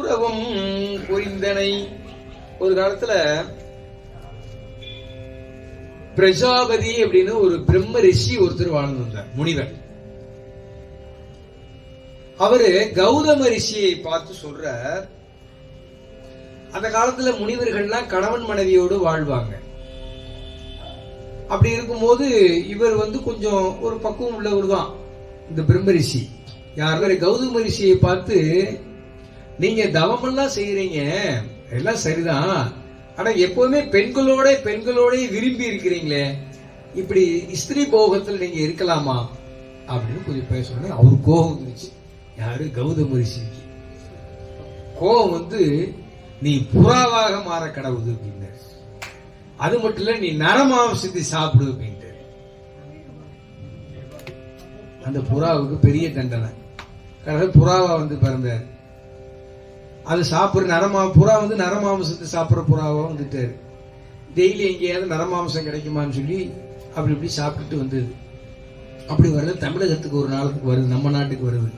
தவம் புரிந்தனை. ஒரு காலத்துல பிரஜாபதி அப்படின்னு ஒரு பிரம்ம ரிஷி ஒருத்தர் வாழ்ந்து வந்தார், முனிவர். அவரு கௌதம ரிஷியை பார்த்து சொல்ற, அந்த காலத்துல முனிவர்கள்லாம் கணவன் மனைவியோடு வாழ்வாங்க. அப்படி இருக்கும்போது இவர் கொஞ்சம் ஒரு பக்குவம் உள்ளவர் தான், இந்த பிரம்ம ரிஷி. யாரு கௌதம ரிஷியை பார்த்து, நீங்க தவமெல்லாம் செய்யறீங்க, எல்லாம் சரிதான், ஆனா எப்பவுமே பெண்களோட விரும்பி இருக்கிறீங்களே, இப்படி ஸ்திரீ போகத்தில் நீங்க இருக்கலாமா அப்படின்னு கொஞ்சம் பேசணும். அவரு கோபம் வந்துருச்சு. யாரு? கௌதம ரிஷிக்கு கோபம் நீ புறாவாக மாற கடவுது அப்படின்னு. அது மட்டும் இல்ல, நீ நரமாம்சத்தை சாப்பிடு அப்படின்ட்டு. அந்த புறாவுக்கு பெரிய தண்டனை. புறாவா பிறந்தார். அது சாப்பிடுற புறா நரமாம்சத்தை சாப்பிடுற புறாவா வந்துட்டாரு. டெய்லி எங்கேயாவது நரமாம்சம் கிடைக்குமான்னு சொல்லி அப்படி இப்படி சாப்பிட்டுட்டு வந்தது. அப்படி வருது, தமிழகத்துக்கு ஒரு நாளுக்கு வருது, நம்ம நாட்டுக்கு வருது.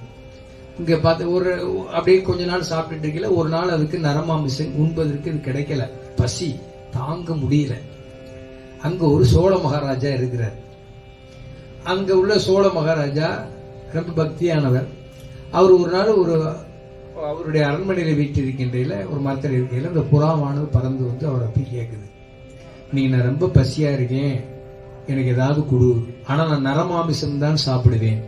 இங்க பார்த்து ஒரு அப்படியே கொஞ்ச நாள் சாப்பிட்டுட்டு இருக்கல, ஒரு நாள் அதுக்கு நரமாமிசம் உண்பதற்கு இது கிடைக்கல, பசி தாங்க முடியல. அங்க ஒரு சோழ மகாராஜா இருக்கிறார். அங்க உள்ள சோழ மகாராஜா ரொம்ப பக்தியானவர். அவர் ஒரு நாள் அவருடைய அரண்மனையில வீட்டு இருக்கின்ற ஒரு மரத்தில் இருக்கையில அந்த புறாவானது பறந்து அவரை போய் கேட்குது, நீ நான் ரொம்ப பசியா இருக்கேன், எனக்கு ஏதாவது கொடு, ஆனா நான் நரமாமிசம் தான் சாப்பிடுவேன்.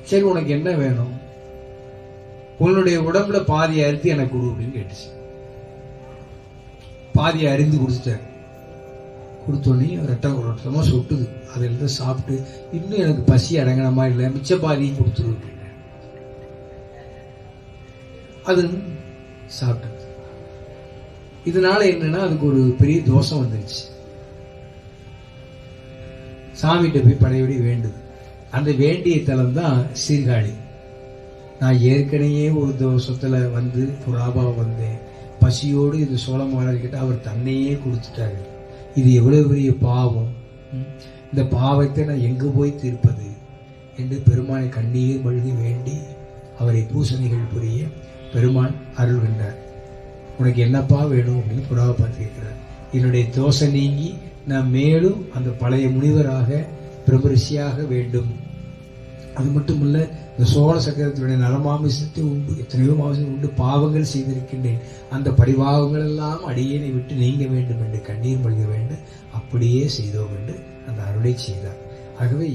சரி, உனக்கு என்ன வேணும்? உன்னுடைய உடம்புல பாதியை அறுத்து எனக்கு கொடு அப்படின்னு கேட்டுச்சு. பாதியை அறிந்து கொடுத்துட்டாரு. கொடுத்தோன்னே ரத்தமா சொட்டுது. அதில் சாப்பிட்டு, இன்னும் எனக்கு பசி அடங்கணமா இல்லை, மிச்ச பாதியும் கொடுத்துரு அப்படின்னு. அது சாப்பிட்டது. இதனால என்னன்னா, அதுக்கு ஒரு பெரிய தோஷம் வந்துருச்சு. சாமிகிட்ட போய் பழையபடி வேண்டுது. அந்த வேண்டிய தலம் தான் சீர்காழி. நான் ஏற்கனவே ஒரு தோஷத்துல புறாபா வந்தேன், பசியோடு இது சோழ மகாராஜ்கிட்ட அவர் தன்னையே கொடுத்துட்டாரு, இது எவ்வளவு பெரிய பாவம், இந்த பாவத்தை நான் எங்கு போய் தீர்ப்பது என்று பெருமானை கண்ணீர் மழுகி வேண்டி அவரை பூசணிகள் புரிய பெருமான் அருள்கின்றார். உனக்கு என்னப்பா வேணும் அப்படின்னு புறாவை பார்த்து கேட்கிறார். என்னுடைய தோஷம் நீங்கி நான் மேலும் அந்த பழைய முனிவராக பிரபரிசியாக வேண்டும். அது மட்டும் இல்ல, இந்த சோழ சக்கரத்தினுடைய நரமாமிசத்தை உண்டு, எத்தனையோ மாமிசம் உண்டு, பாவங்கள் செய்திருக்கின்றேன், அந்த பரிபாவங்கள் எல்லாம் அடியேனை விட்டு நீங்க வேண்டும் என்று கண்ணீர் மல்க வேண்டும். அப்படியே செய்தோம் என்று அந்த அருளை செய்தார். ஆகவே